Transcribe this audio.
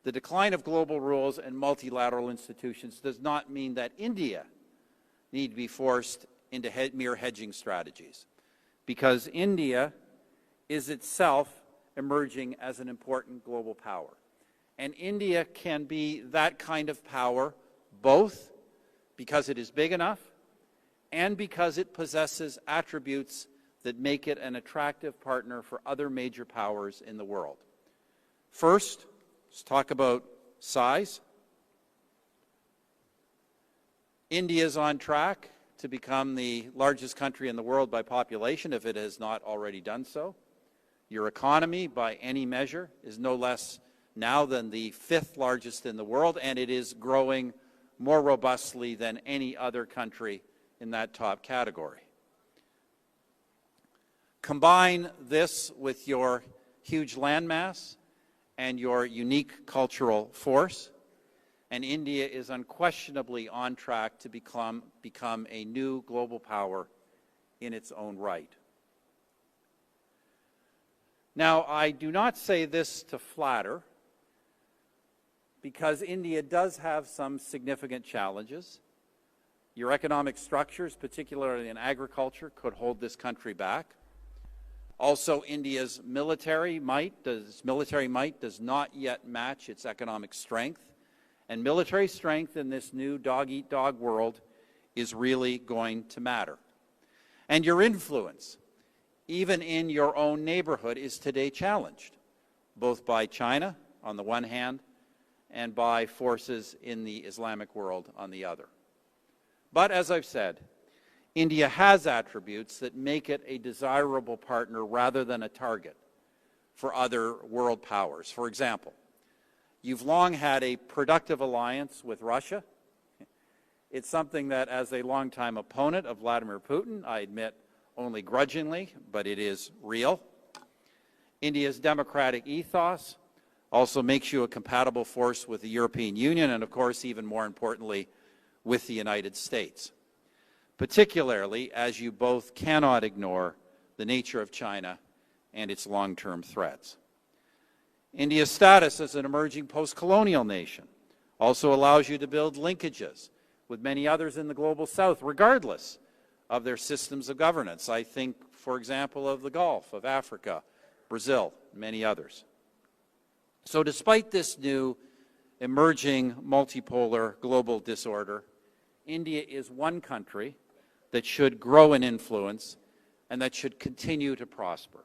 The decline of global rules and multilateral institutions does not mean that India need to be forced into mere hedging strategies, because India is itself emerging as an important global power. And India can be that kind of power both because it is big enough and because it possesses attributes that make it an attractive partner for other major powers in the world. First, let's talk about size. India is on track to become the largest country in the world by population, if it has not already done so. Your economy, by any measure, is no less now than the fifth largest in the world, and it is growing more robustly than any other country in that top category. Combine this with your huge landmass and your unique cultural force, and India is unquestionably on track to become a new global power in its own right. Now, I do not say this to flatter, because India does have some significant challenges. Your economic structures, particularly in agriculture, could hold this country back. Also, India's military might does not yet match its economic strength. And military strength in this new dog-eat-dog world is really going to matter. And your influence, even in your own neighborhood, is today challenged, both by China on the one hand and by forces in the Islamic world on the other. But as I've said, India has attributes that make it a desirable partner rather than a target for other world powers. For example, you've long had a productive alliance with Russia. It's something that, as a longtime opponent of Vladimir Putin, I admit only grudgingly, but it is real. India's democratic ethos also makes you a compatible force with the European Union and, of course, even more importantly, with the United States, particularly as you both cannot ignore the nature of China and its long-term threats. India's status as an emerging post-colonial nation also allows you to build linkages with many others in the global south, regardless of their systems of governance. I think, for example, of the Gulf, of Africa, Brazil, and many others. So despite this new emerging multipolar global disorder, India is one country that should grow in influence and that should continue to prosper.